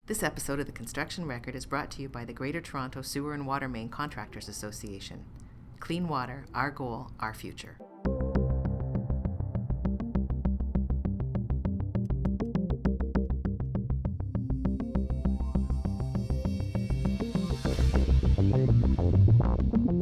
This episode of The Construction Record is brought to you by the Greater Toronto Sewer and Water Main Contractors Association. Clean water, our goal, our future.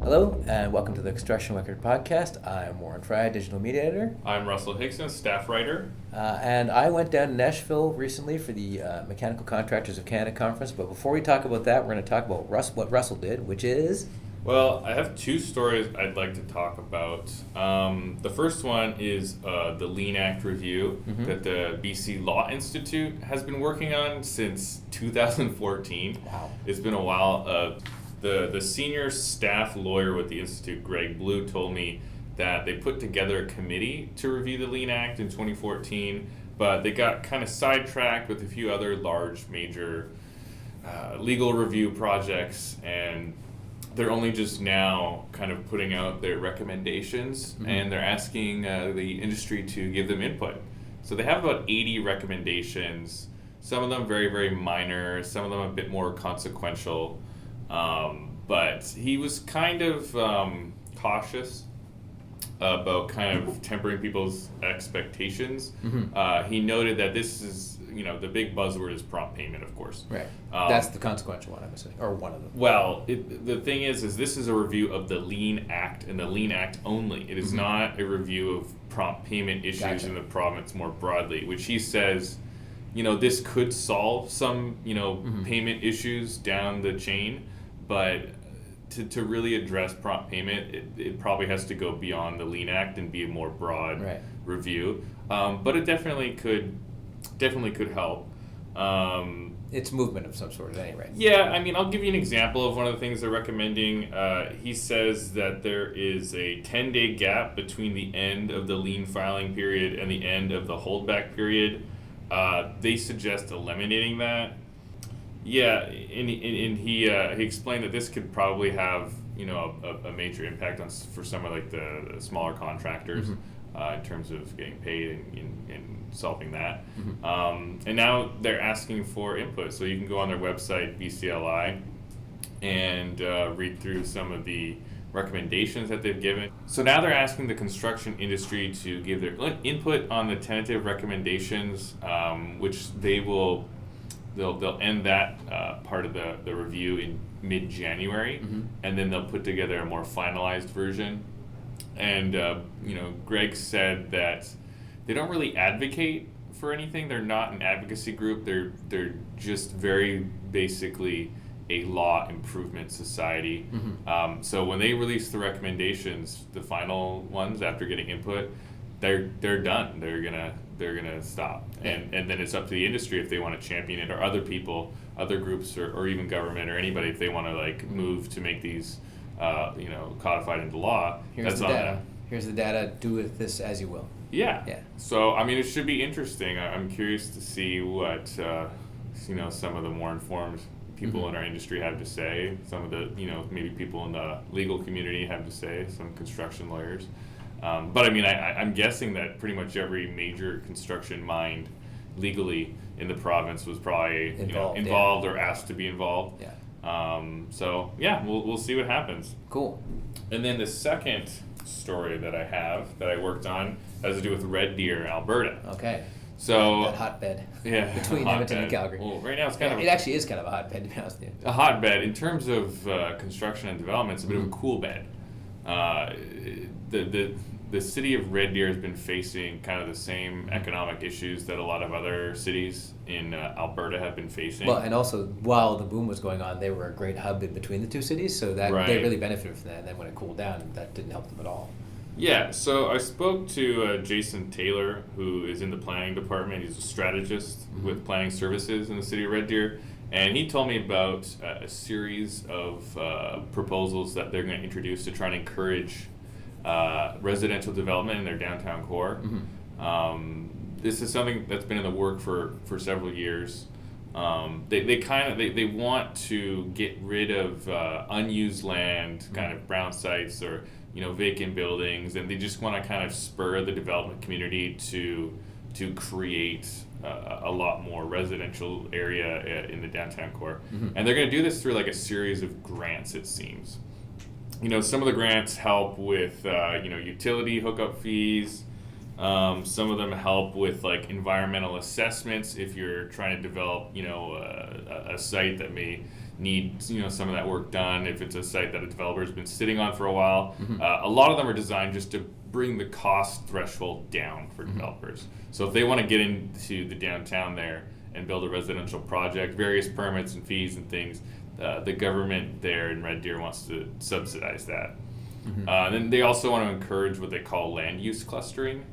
Hello, and welcome to the Construction Record Podcast. I'm Warren Frey, Digital Media Editor. I'm Russell Hixson, Staff Writer. And I went down to Nashville recently for the Mechanical Contractors of Canada conference. But before we talk about that, we're going to talk about what Russell did, which is... Well, I have two stories I'd like to talk about. The first one is the Lien Act review that the BC Law Institute has been working on since 2014. Wow. It's been a while. The senior staff lawyer with the Institute, Greg Blue, told me that they put together a committee to review the Lien Act in 2014, but they got kind of sidetracked with a few other large, major legal review projects, and they're only just now kind of putting out their recommendations, and they're asking the industry to give them input. So they have about 80 recommendations, some of them very, very minor, some of them a bit more consequential. But he was kind of cautious about kind of tempering people's expectations. He noted that this is, the big buzzword is prompt payment, of course. Right. That's the consequential one, I would say, or one of them. Well, the thing is this is a review of the Lien Act and the Lien Act only. It is not a review of prompt payment issues in the province more broadly, which he says, this could solve some, payment issues down the chain, but to really address prompt payment, it probably has to go beyond the Lien Act and be a more broad review. But it definitely could help. It's movement of some sort at any rate. Yeah, I'll give you an example of one of the things they're recommending. He says that there is a 10-day gap between the end of the lien filing period and the end of the holdback period. They suggest eliminating that. Yeah, and he explained that this could probably have a major impact for some of like the smaller contractors in terms of getting paid and solving that. And now they're asking for input, so you can go on their website BCLI and read through some of the recommendations that they've given. So now they're asking the construction industry to give their input on the tentative recommendations, which they'll end that part of the review in mid-January, and then they'll put together a more finalized version. And Greg said that they don't really advocate for anything. They're not an advocacy group. They're just very basically a law improvement society. So when they release the recommendations, the final ones after getting input, they're done. They're gonna stop, and then it's up to the industry if they want to champion it, or other people, other groups, or even government or anybody if they want to move to make these codified into law. Here's the data. Here's the data. Do with this as you will. Yeah. So it should be interesting. I'm curious to see what some of the more informed people in our industry have to say. Some of the maybe people in the legal community have to say. Some construction lawyers. But I'm guessing that pretty much every major construction mind legally in the province was probably involved or asked to be involved. We'll see what happens. Cool. And then the second story that I have that I worked on has to do with Red Deer, Alberta. Okay. So that hotbed. Yeah. Between Edmonton and Calgary. Well, right now it's kind of it actually is kind of a hotbed, to be honest with you. A hotbed in terms of construction and development. It's a bit of a cool bed. The city of Red Deer has been facing kind of the same economic issues that a lot of other cities in Alberta have been facing. Well, and also while the boom was going on, they were a great hub in between the two cities, so that they really benefited from that. And then when it cooled down, that didn't help them at all. Yeah, so I spoke to Jason Taylor, who is in the planning department. He's a strategist with planning services in the city of Red Deer. And he told me about a series of proposals that they're going to introduce to try and encourage residential development in their downtown core. This is something that's been in the work for several years. They want to get rid of unused land, kind of brown sites or vacant buildings, and they just want to kind of spur the development community to create a lot more residential area in the downtown core. And they're going to do this through like a series of grants, it seems. Some of the grants help with utility hookup fees. Some of them help with like environmental assessments if you're trying to develop a site that may need some of that work done, if it's a site that a developer's been sitting on for a while. A lot of them are designed just to bring the cost threshold down for developers. So if they want to get into the downtown there and build a residential project, various permits and fees and things, the government there in Red Deer wants to subsidize that. Then they also want to encourage what they call land use clustering,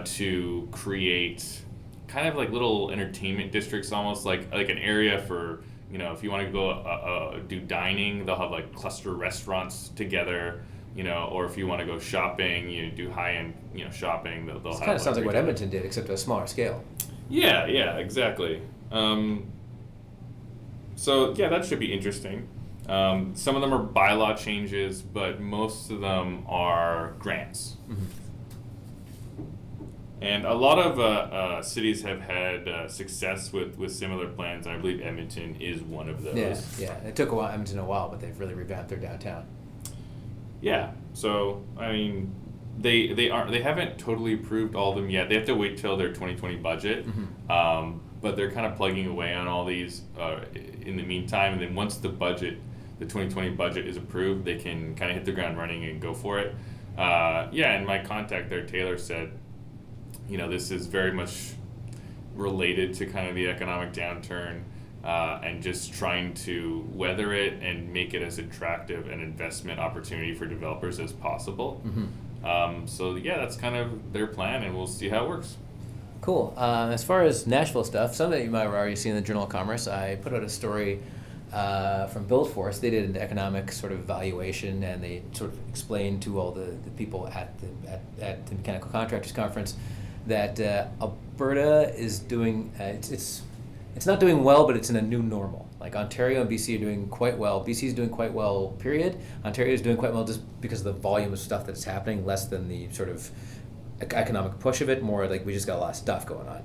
to create kind of like little entertainment districts, almost like an area for, if you want to go do dining, they'll have like cluster restaurants together, or if you want to go shopping, do high-end, shopping, they'll have. It kind of sounds like what Edmonton did, except at a smaller scale. Yeah, exactly. So yeah, that should be interesting. Some of them are bylaw changes, but most of them are grants. And a lot of cities have had success with similar plans. I believe Edmonton is one of those. Yeah. It took Edmonton a while, but they've really revamped their downtown. Yeah. So I mean, they haven't totally approved all of them yet. They have to wait till their 2020 budget. But they're kind of plugging away on all these in the meantime. And then once the 2020 budget is approved, they can kind of hit the ground running and go for it. And my contact there, Taylor, said, this is very much related to kind of the economic downturn, and just trying to weather it and make it as attractive an investment opportunity for developers as possible. So yeah, that's kind of their plan, and we'll see how it works. Cool. As far as Nashville stuff, some that you might have already seen in the Journal of Commerce, I put out a story from Buildforce. They did an economic sort of evaluation, and they sort of explained to all the people at the Mechanical Contractors Conference that Alberta is doing, it's not doing well, but it's in a new normal. Like Ontario and BC are doing quite well. BC is doing quite well, period. Ontario is doing quite well just because of the volume of stuff that's happening, less than the sort of economic push of it, more like we just got a lot of stuff going on.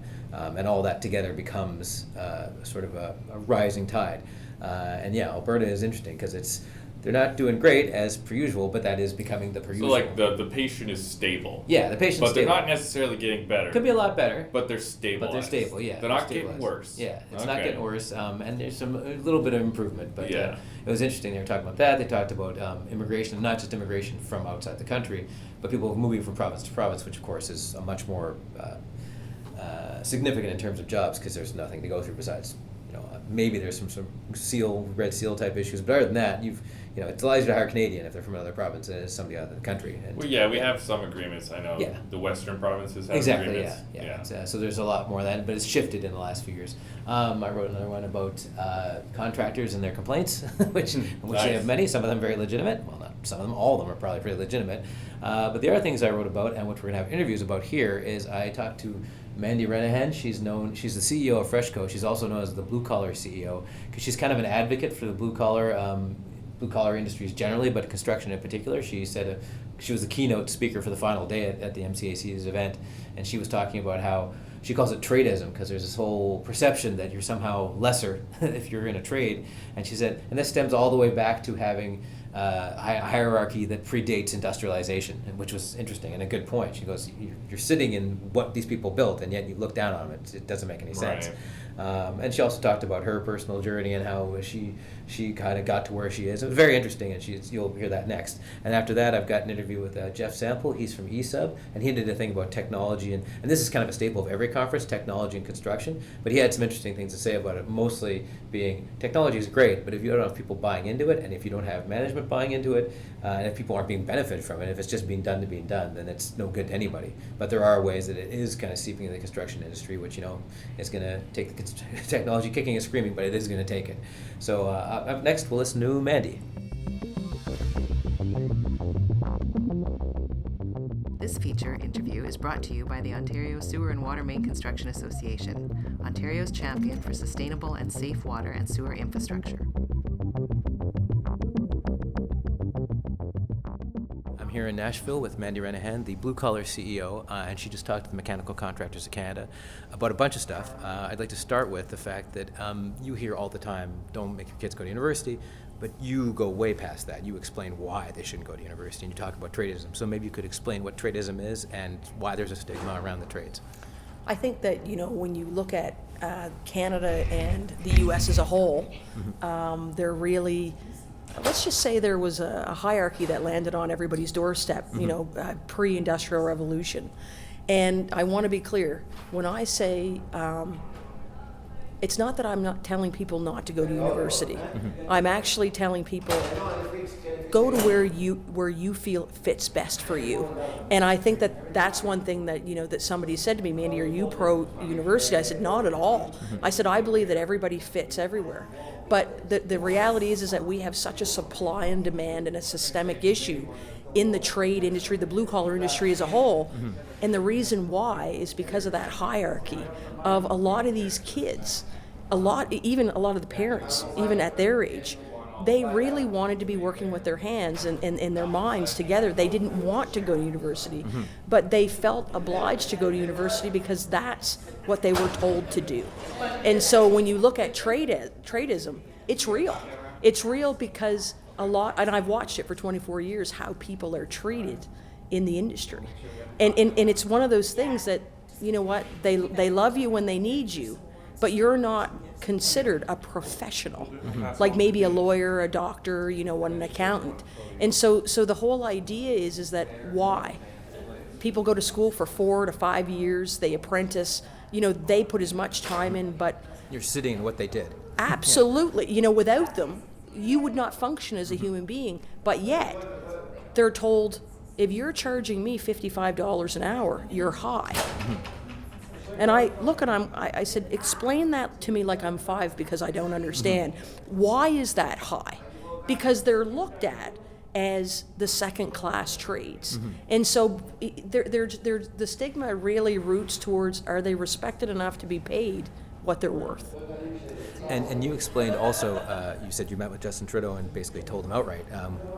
And all that together becomes sort of a rising tide. And yeah, Alberta is interesting because they're not doing great as per usual, but that is becoming the per usual. So like the patient is stable. Yeah, the patient's but stable. They're not necessarily getting better. Could be a lot better. But they're stable. Yeah. They're not getting worse. Yeah, it's not getting worse. And there's a little bit of improvement. But it was interesting. They were talking about that. They talked about immigration, not just immigration from outside the country, but people moving from province to province, which of course is a much more significant in terms of jobs because there's nothing to go through besides, maybe there's some red seal type issues, but other than that, it allows you to hire Canadian if they're from another province and somebody out of the country. And, we have some agreements. I know the Western provinces have agreements. So there's a lot more of that, but it's shifted in the last few years. I wrote another one about contractors and their complaints, which they have many, some of them very legitimate. Well, not some of them, all of them are probably pretty legitimate. But the other things I wrote about, and which we're going to have interviews about here, is I talked to Mandy Rennehan. She's the CEO of Freshco. She's also known as the blue collar CEO because she's kind of an advocate for the blue collar industries generally, but construction in particular. She said she was the keynote speaker for the final day at the MCAC's event, and she was talking about how she calls it tradeism because there's this whole perception that you're somehow lesser if you're in a trade. And she said, and this stems all the way back to having a hierarchy that predates industrialization, which was interesting and a good point. She goes, you're sitting in what these people built, and yet you look down on them. It doesn't make any sense. Right. And she also talked about her personal journey and how she kind of got to where she is. It was very interesting, and you'll hear that next. And after that, I've got an interview with Jeff Sample. He's from ESUB, and he did a thing about technology, and this is kind of a staple of every conference, technology and construction, but he had some interesting things to say about it, mostly being technology is great, but if you don't have people buying into it, and if you don't have management buying into it, and if people aren't being benefited from it, if it's just being done to being done, then it's no good to anybody. But there are ways that it is kind of seeping into the construction industry, which is going to take the technology kicking and screaming, but it is going to take it. So up next, we'll listen to Mandy. This feature interview is brought to you by the Ontario Sewer and Water Main Construction Association, Ontario's champion for sustainable and safe water and sewer infrastructure. here in Nashville with Mandy Rennehan, the blue-collar CEO, and she just talked to the Mechanical Contractors of Canada about a bunch of stuff. I'd like to start with the fact that you hear all the time, don't make your kids go to university, but you go way past that. You explain why they shouldn't go to university, and you talk about tradeism. So maybe you could explain what tradeism is and why there's a stigma around the trades. I think that, when you look at Canada and the U.S. as a whole, they're really, let's just say there was a hierarchy that landed on everybody's doorstep, pre-industrial revolution. And I want to be clear, when I say, it's not that I'm not telling people not to go to university. I'm actually telling people, go to where you feel fits best for you. And I think that that's one thing that, that somebody said to me, Mandy, are you pro-university? I said, not at all. I said, I believe that everybody fits everywhere. But the reality is that we have such a supply and demand and a systemic issue in the trade industry, the blue-collar industry as a whole. And the reason why is because of that hierarchy of a lot of these kids, even a lot of the parents, even at their age, they really wanted to be working with their hands and their minds together. They didn't want to go to university, but they felt obliged to go to university because that's what they were told to do. And so when you look at tradeism, it's real. It's real because and I've watched it for 24 years, how people are treated in the industry. And it's one of those things that, they love you when they need you, but you're not considered a professional, like maybe a lawyer, a doctor, an accountant. And so the whole idea is that why? People go to school for 4 to 5 years, they apprentice, they put as much time in, but... You're sitting in what they did. Absolutely. Without them, you would not function as a human being, but yet they're told, if you're charging me $55 an hour, you're high. And I look at him, I said, explain that to me like I'm 5 because I don't understand. Why is that high? Because they're looked at as the second-class trades. And so the stigma really roots towards, are they respected enough to be paid what they're worth? And you explained also, you said you met with Justin Trudeau and basically told him outright,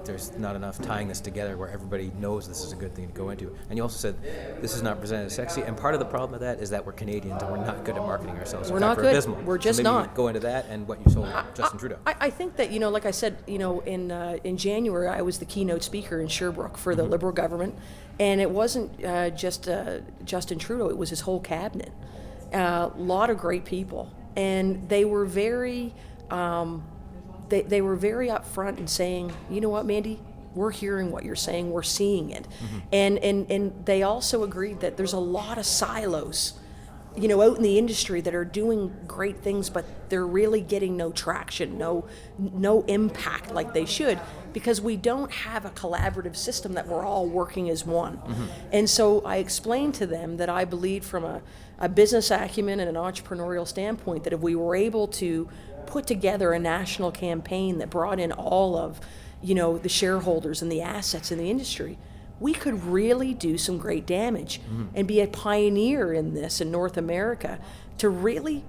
there's not enough tying this together where everybody knows this is a good thing to go into. And you also said this is not presented as sexy, and part of the problem with that is that we're Canadians and we're not good at marketing ourselves. We're not good. Abysmal. We're just so maybe not. You go into that and what you told Justin Trudeau. I think that, like I said, in January, I was the keynote speaker in Sherbrooke for the Liberal government, and it wasn't just Justin Trudeau, it was his whole cabinet. A lot of great people. And they were very, they were very upfront in saying, you know what, Mandy, we're hearing what you're saying, we're seeing it, and they also agreed that there's a lot of silos, out in the industry that are doing great things, but they're really getting no traction, no impact like they should, because we don't have a collaborative system that we're all working as one. And so I explained to them that I believed from a business acumen and an entrepreneurial standpoint that if we were able to put together a national campaign that brought in all of, the shareholders and the assets in the industry, we could really do some great damage and be a pioneer in this in North America to really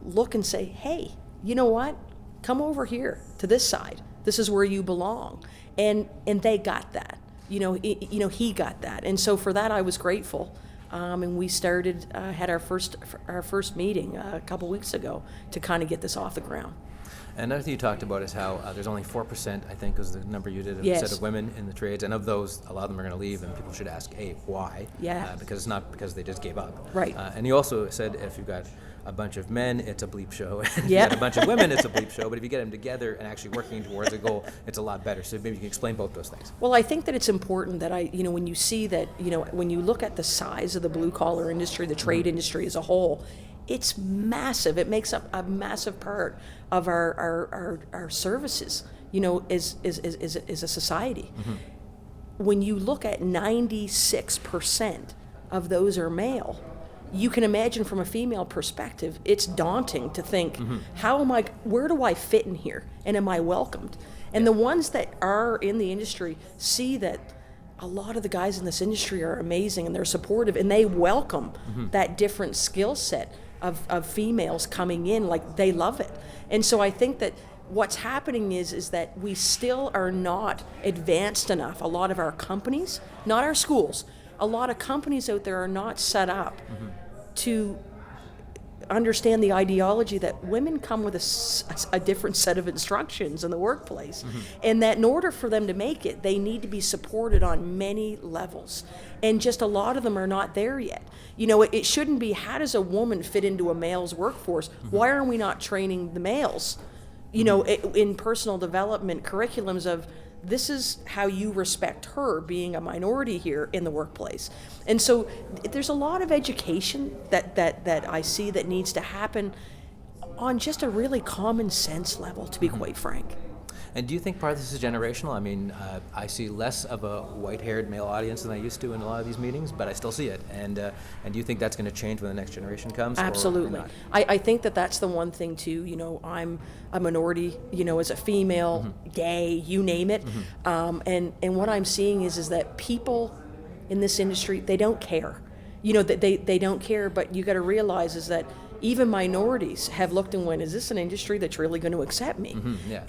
look and say, hey, you know what? Come over here to this side. This is where you belong. And they got that. He got that. And so for that, I was grateful. And we had our first meeting a couple weeks ago to kind of get this off the ground. Another thing you talked about is how there's only 4%, I think, was the number you did, Yes. Set of women in the trades, and of those, a lot of them are going to leave, and people should ask, why? Yeah. Because it's not because they just gave up. Right. And you also said if you've got a bunch of men, it's a bleep show. If Yeah. you got a bunch of women, it's a bleep show. But if you get them together and actually working towards a goal, it's a lot better. So maybe you can explain both those things. Well, I think that it's important that when you see that, when you look at the size of the blue-collar industry, the trade industry as a whole, it's massive. It makes up a massive part of our services, as a society. When you look at 96% of those are male, you can imagine from a female perspective, it's daunting to think, where do I fit in here? And am I welcomed? And the ones that are in the industry see that a lot of the guys in this industry are amazing and they're supportive and they welcome that different skill set of females coming in, like they love it. And so I think that what's happening is that we still are not advanced enough. A lot of our companies, not our schools, a lot of companies out there are not set up to understand the ideology that women come with a different set of instructions in the workplace, and that in order for them to make it, they need to be supported on many levels, and just a lot of them are not there yet. It shouldn't be, how does a woman fit into a male's workforce? Why are we not training the males in personal development curriculums of, this is how you respect her being a minority here in the workplace? And so there's a lot of education that I see that needs to happen on just a really common sense level, to be quite frank. And do you think part of this is generational? I mean, I see less of a white-haired male audience than I used to in a lot of these meetings, but I still see it. And do you think that's going to change when the next generation comes? Absolutely. I think that's the one thing too. I'm a minority, as a female, gay, you name it. And what I'm seeing is that people in this industry, they don't care. They don't care, but you got to realize is that even minorities have looked and went, is this an industry that's really going to accept me?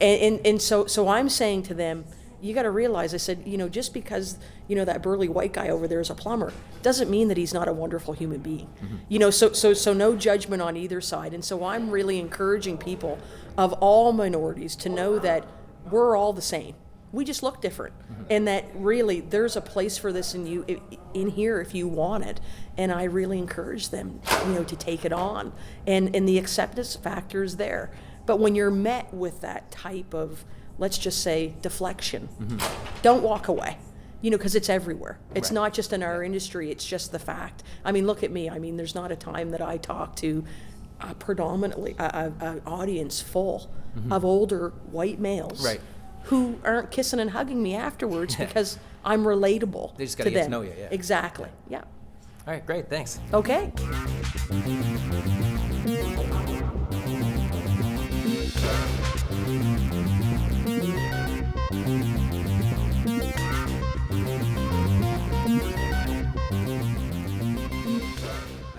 And so I'm saying to them, you got to realize, I said, just because, that burly white guy over there is a plumber, doesn't mean that he's not a wonderful human being. So no judgment on either side. And so I'm really encouraging people of all minorities to know that we're all the same. We just look different, and that really there's a place for this in here if you want it. And I really encourage them, to take it on, and the acceptance factor is there. But when you're met with that type of, let's just say, deflection, don't walk away, because it's everywhere. It's not just in our industry, it's just the fact. I mean, look at me. I mean, there's not a time that I talk to predominantly an audience full of older white males. Who aren't kissing and hugging me afterwards because I'm relatable. They just got to get to know you. Yeah. Exactly. Yeah. All right, great, thanks. Okay.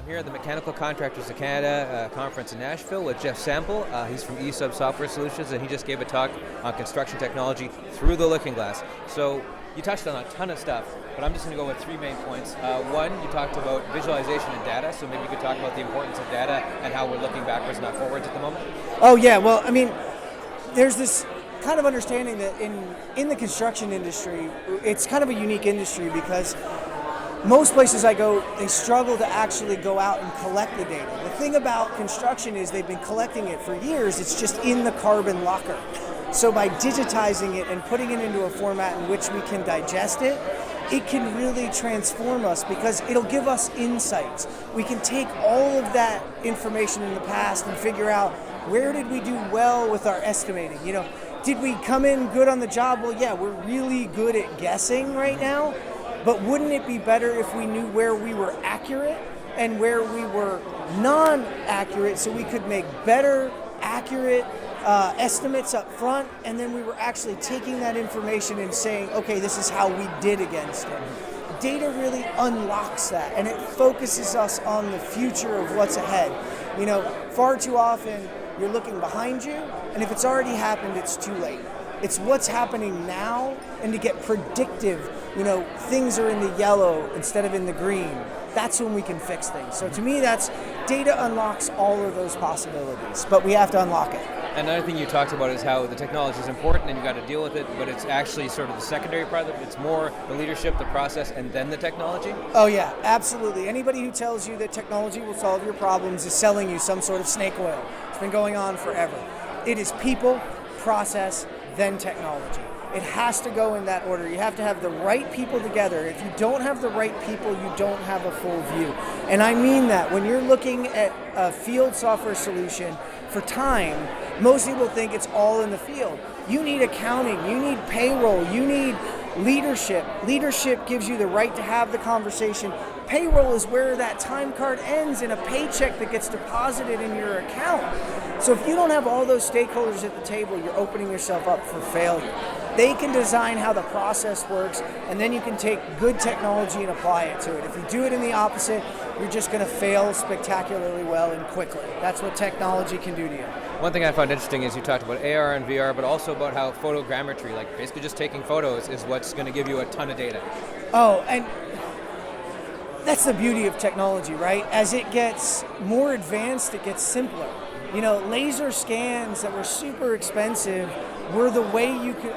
Here at the Mechanical Contractors of Canada conference in Nashville with Jeff Sample. He's from eSub Software Solutions, and he just gave a talk on construction technology through the looking glass. So you touched on a ton of stuff, but I'm just going to go with 3 main points. One, you talked about visualization and data, so maybe you could talk about the importance of data and how we're looking backwards, not forwards at the moment. Oh yeah, well, I mean, there's this kind of understanding that in the construction industry, it's kind of a unique industry because most places I go, they struggle to actually go out and collect the data. The thing about construction is they've been collecting it for years. It's just in the carbon locker. So by digitizing it and putting it into a format in which we can digest it, it can really transform us because it'll give us insights. We can take all of that information in the past and figure out, where did we do well with our estimating? Did we come in good on the job? Well, yeah, we're really good at guessing right now. But wouldn't it be better if we knew where we were accurate and where we were non-accurate, so we could make better, accurate estimates up front, and then we were actually taking that information and saying, okay, this is how we did against it. Data really unlocks that, and it focuses us on the future of what's ahead. Far too often you're looking behind you, and if it's already happened, it's too late. It's what's happening now, and to get predictive, things are in the yellow instead of in the green. That's when we can fix things. So to me, data unlocks all of those possibilities, but we have to unlock it. Another thing you talked about is how the technology is important and you got to deal with it, but it's actually sort of the secondary part of it. It's more the leadership, the process, and then the technology? Oh yeah, absolutely. Anybody who tells you that technology will solve your problems is selling you some sort of snake oil. It's been going on forever. It is people, process, then technology. It has to go in that order. You have to have the right people together. If you don't have the right people, you don't have a full view. And I mean that. When you're looking at a field software solution for time, most people think it's all in the field. You need accounting, you need payroll, you need leadership. Leadership gives you the right to have the conversation. Payroll is where that time card ends in a paycheck that gets deposited in your account. So if you don't have all those stakeholders at the table, you're opening yourself up for failure. they can design how the process works, and then you can take good technology and apply it to it. If you do it in the opposite, you're just going to fail spectacularly well and quickly. That's what technology can do to you. One thing I found interesting is you talked about AR and VR, but also about how photogrammetry, like basically just taking photos, is what's going to give you a ton of data. Oh, and that's the beauty of technology, right? As it gets more advanced, it gets simpler. You know, laser scans that were super expensive were the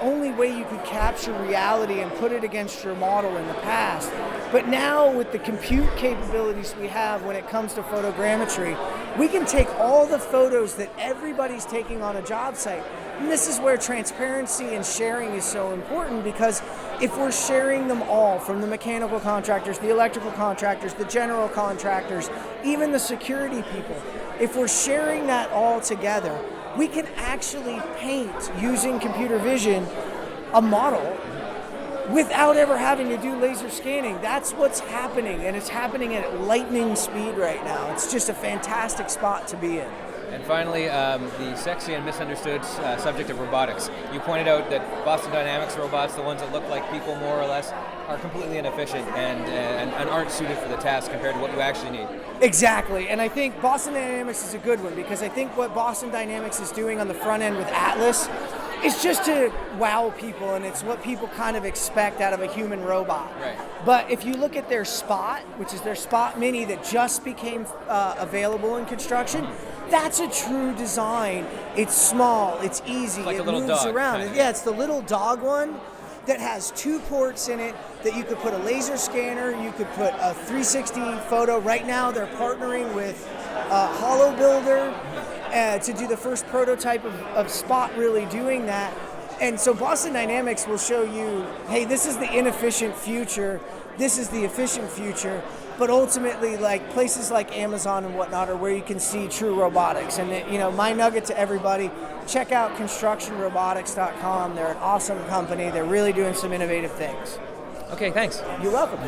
only way you could capture reality and put it against your model in the past. But now with the compute capabilities we have when it comes to photogrammetry, we can take all the photos that everybody's taking on a job site. And this is where transparency and sharing is so important, because if we're sharing them all, from the mechanical contractors, the electrical contractors, the general contractors, even the security people, if we're sharing that all together, we can actually paint, using computer vision, a model without ever having to do laser scanning. That's what's happening, and it's happening at lightning speed right now. It's just a fantastic spot to be in. And finally, the sexy and misunderstood subject of robotics. You pointed out that Boston Dynamics robots, the ones that look like people more or less, are completely inefficient and aren't suited for the task compared to what you actually need. Exactly, and I think Boston Dynamics is a good one, because I think what Boston Dynamics is doing on the front end with Atlas is just to wow people, and it's what people kind of expect out of a human robot. Right. But if you look at their Spot, which is their Spot Mini that just became available in construction, that's a true design. It's small, it's easy, it's like it a little moves dog, around. kind of. Yeah, it's the little dog one that has 2 ports in it that you could put a laser scanner, you could put a 360 photo. Right now they're partnering with Hollow Builder to do the first prototype of Spot really doing that. And so Boston Dynamics will show you, hey, this is the inefficient future, this is the efficient future. But ultimately, like places like Amazon and whatnot are where you can see true robotics. And my nugget to everybody, check out constructionrobotics.com. They're an awesome company. They're really doing some innovative things. Okay, thanks. You're welcome.